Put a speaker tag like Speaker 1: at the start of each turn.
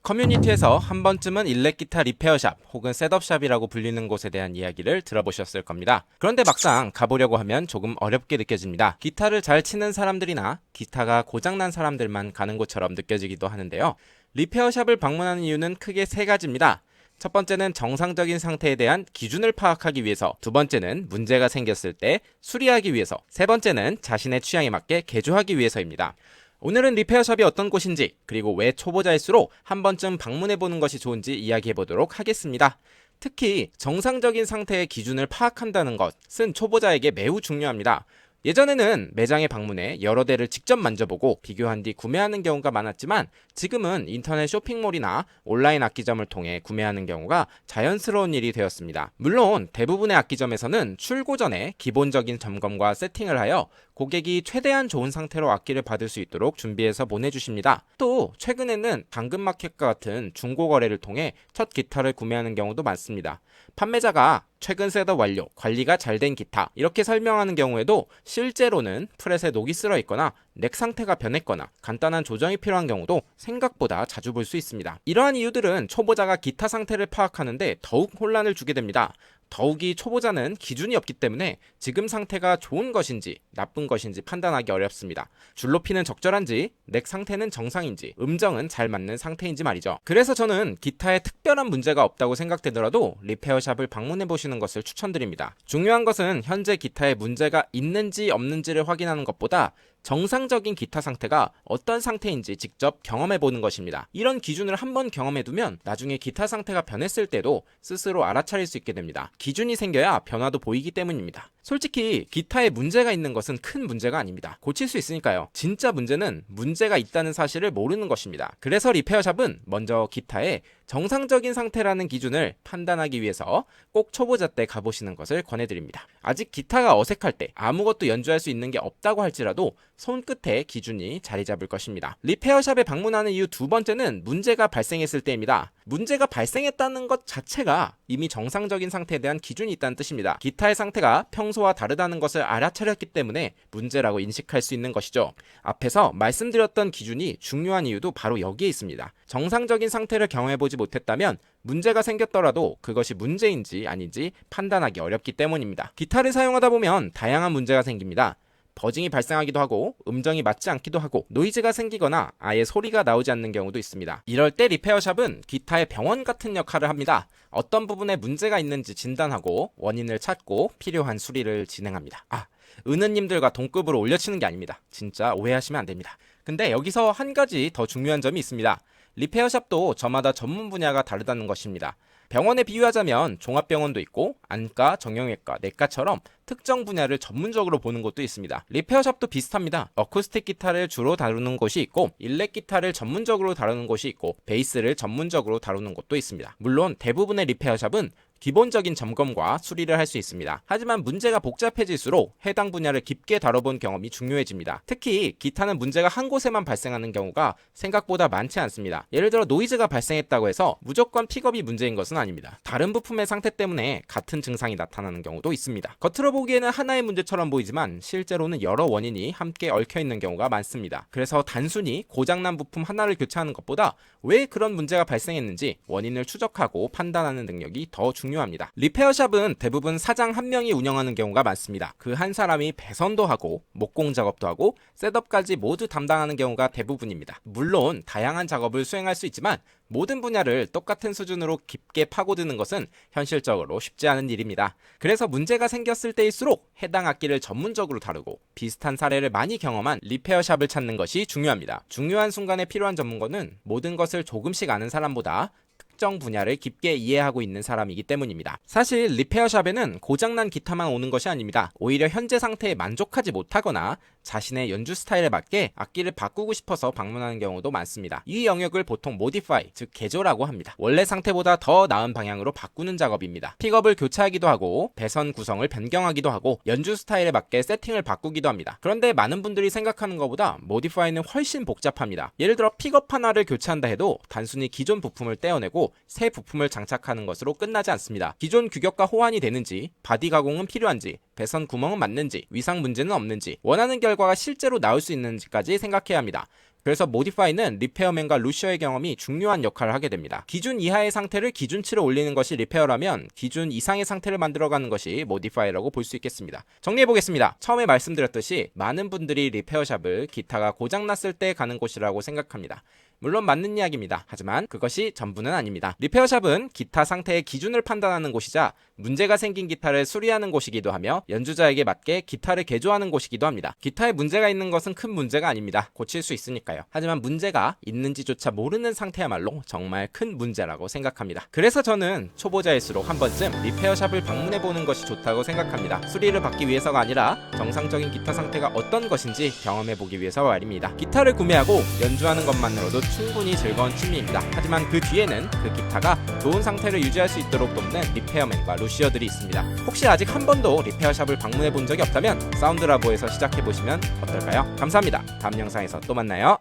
Speaker 1: 커뮤니티에서 한 번쯤은 일렉기타 리페어샵 혹은 셋업샵이라고 불리는 곳에 대한 이야기를 들어보셨을 겁니다. 그런데 막상 가보려고 하면 조금 어렵게 느껴집니다. 기타를 잘 치는 사람들이나 기타가 고장난 사람들만 가는 곳처럼 느껴지기도 하는데요. 리페어샵을 방문하는 이유는 크게 세 가지입니다. 첫 번째는 정상적인 상태에 대한 기준을 파악하기 위해서, 두 번째는 문제가 생겼을 때 수리하기 위해서, 세 번째는 자신의 취향에 맞게 개조하기 위해서입니다. 오늘은 리페어샵이 어떤 곳인지, 그리고 왜 초보자일수록 한 번쯤 방문해보는 것이 좋은지 이야기해보도록 하겠습니다. 특히 정상적인 상태의 기준을 파악한다는 것은 초보자에게 매우 중요합니다. 예전에는 매장에 방문해 여러 대를 직접 만져보고 비교한 뒤 구매하는 경우가 많았지만, 지금은 인터넷 쇼핑몰이나 온라인 악기점을 통해 구매하는 경우가 자연스러운 일이 되었습니다. 물론 대부분의 악기점에서는 출고 전에 기본적인 점검과 세팅을 하여 고객이 최대한 좋은 상태로 악기를 받을 수 있도록 준비해서 보내주십니다. 또 최근에는 당근마켓과 같은 중고거래를 통해 첫 기타를 구매하는 경우도 많습니다. 판매자가 최근 셋업 완료, 관리가 잘 된 기타 이렇게 설명하는 경우에도 실제로는 프렛에 녹이 쓸어 있거나 넥 상태가 변했거나 간단한 조정이 필요한 경우도 생각보다 자주 볼 수 있습니다. 이러한 이유들은 초보자가 기타 상태를 파악하는데 더욱 혼란을 주게 됩니다. 더욱이 초보자는 기준이 없기 때문에 지금 상태가 좋은 것인지 나쁜 것인지 판단하기 어렵습니다. 줄 높이는 적절한지, 넥 상태는 정상인지, 음정은 잘 맞는 상태인지 말이죠. 그래서 저는 기타에 특별한 문제가 없다고 생각되더라도 리페어샵을 방문해 보시는 것을 추천드립니다. 중요한 것은 현재 기타에 문제가 있는지 없는지를 확인하는 것보다 정상적인 기타 상태가 어떤 상태인지 직접 경험해보는 것입니다. 이런 기준을 한번 경험해두면 나중에 기타 상태가 변했을 때도 스스로 알아차릴 수 있게 됩니다. 기준이 생겨야 변화도 보이기 때문입니다. 솔직히 기타에 문제가 있는 것은 큰 문제가 아닙니다. 고칠 수 있으니까요. 진짜 문제는 문제가 있다는 사실을 모르는 것입니다. 그래서 리페어샵은 먼저 기타의 정상적인 상태라는 기준을 판단하기 위해서 꼭 초보자 때 가보시는 것을 권해드립니다. 아직 기타가 어색할 때 아무것도 연주할 수 있는 게 없다고 할지라도 손끝에 기준이 자리 잡을 것입니다. 리페어샵에 방문하는 이유 두 번째는 문제가 발생했을 때입니다. 문제가 발생했다는 것 자체가 이미 정상적인 상태에 대한 기준이 있다는 뜻입니다. 기타의 상태가 평소와 다르다는 것을 알아차렸기 때문에 문제라고 인식할 수 있는 것이죠. 앞에서 말씀드렸던 기준이 중요한 이유도 바로 여기에 있습니다. 정상적인 상태를 경험해보지 못했다면 문제가 생겼더라도 그것이 문제인지 아닌지 판단하기 어렵기 때문입니다. 기타를 사용하다 보면 다양한 문제가 생깁니다. 버징이 발생하기도 하고 음정이 맞지 않기도 하고 노이즈가 생기거나 아예 소리가 나오지 않는 경우도 있습니다. 이럴 때 리페어샵은 기타의 병원 같은 역할을 합니다. 어떤 부분에 문제가 있는지 진단하고 원인을 찾고 필요한 수리를 진행합니다. 은은님들과 동급으로 올려치는 게 아닙니다. 진짜 오해하시면 안 됩니다. 근데 여기서 한 가지 더 중요한 점이 있습니다. 리페어샵도 저마다 전문 분야가 다르다는 것입니다. 병원에 비유하자면 종합병원도 있고 안과, 정형외과, 내과처럼 특정 분야를 전문적으로 보는 곳도 있습니다. 리페어샵도 비슷합니다. 어쿠스틱 기타를 주로 다루는 곳이 있고 일렉 기타를 전문적으로 다루는 곳이 있고 베이스를 전문적으로 다루는 곳도 있습니다. 물론 대부분의 리페어샵은 기본적인 점검과 수리를 할 수 있습니다. 하지만 문제가 복잡해질수록 해당 분야를 깊게 다뤄본 경험이 중요해집니다. 특히 기타는 문제가 한 곳에만 발생하는 경우가 생각보다 많지 않습니다. 예를 들어 노이즈가 발생했다고 해서 무조건 픽업이 문제인 것은 아닙니다. 다른 부품의 상태 때문에 같은 증상이 나타나는 경우도 있습니다. 겉으로 보기에는 하나의 문제처럼 보이지만 실제로는 여러 원인이 함께 얽혀있는 경우가 많습니다. 그래서 단순히 고장난 부품 하나를 교체하는 것보다 왜 그런 문제가 발생했는지 원인을 추적하고 판단하는 능력이 더 중요합니다. 리페어샵은 대부분 사장 한 명이 운영하는 경우가 많습니다. 그 한 사람이 배선도 하고 목공 작업도 하고 셋업까지 모두 담당하는 경우가 대부분입니다. 물론 다양한 작업을 수행할 수 있지만 모든 분야를 똑같은 수준으로 깊게 파고드는 것은 현실적으로 쉽지 않은 일입니다. 그래서 문제가 생겼을 때일수록 해당 악기를 전문적으로 다루고 비슷한 사례를 많이 경험한 리페어샵을 찾는 것이 중요합니다. 중요한 순간에 필요한 전문가는 모든 것을 조금씩 아는 사람보다 특정 분야를 깊게 이해하고 있는 사람이기 때문입니다. 사실 리페어샵에는 고장난 기타만 오는 것이 아닙니다. 오히려 현재 상태에 만족하지 못하거나 자신의 연주 스타일에 맞게 악기를 바꾸고 싶어서 방문하는 경우도 많습니다. 이 영역을 보통 모디파이, 즉 개조라고 합니다. 원래 상태보다 더 나은 방향으로 바꾸는 작업입니다. 픽업을 교체하기도 하고 배선 구성을 변경하기도 하고 연주 스타일에 맞게 세팅을 바꾸기도 합니다. 그런데 많은 분들이 생각하는 것보다 모디파이는 훨씬 복잡합니다. 예를 들어 픽업 하나를 교체한다 해도 단순히 기존 부품을 떼어내고 새 부품을 장착하는 것으로 끝나지 않습니다. 기존 규격과 호환이 되는지, 바디 가공은 필요한지, 배선 구멍은 맞는지, 위상 문제는 없는지, 원하는 결과가 실제로 나올 수 있는지까지 생각해야 합니다. 그래서 모디파이는 리페어맨과 루시어의 경험이 중요한 역할을 하게 됩니다. 기준 이하의 상태를 기준치로 올리는 것이 리페어라면 기준 이상의 상태를 만들어가는 것이 모디파이라고 볼 수 있겠습니다. 정리해보겠습니다. 처음에 말씀드렸듯이 많은 분들이 리페어샵을 기타가 고장났을 때 가는 곳이라고 생각합니다. 물론 맞는 이야기입니다. 하지만 그것이 전부는 아닙니다. 리페어샵은 기타 상태의 기준을 판단하는 곳이자 문제가 생긴 기타를 수리하는 곳이기도 하며 연주자에게 맞게 기타를 개조하는 곳이기도 합니다. 기타에 문제가 있는 것은 큰 문제가 아닙니다. 고칠 수 있으니까요. 하지만 문제가 있는지조차 모르는 상태야말로 정말 큰 문제라고 생각합니다. 그래서 저는 초보자일수록 한 번쯤 리페어샵을 방문해보는 것이 좋다고 생각합니다. 수리를 받기 위해서가 아니라 정상적인 기타 상태가 어떤 것인지 경험해보기 위해서 말입니다. 기타를 구매하고 연주하는 것만으로도 충분히 즐거운 취미입니다. 하지만 그 뒤에는 그 기타가 좋은 상태를 유지할 수 있도록 돕는 리페어맨과 루시어들이 있습니다. 혹시 아직 한 번도 리페어샵을 방문해 본 적이 없다면 사운드라보에서 시작해 보시면 어떨까요? 감사합니다. 다음 영상에서 또 만나요.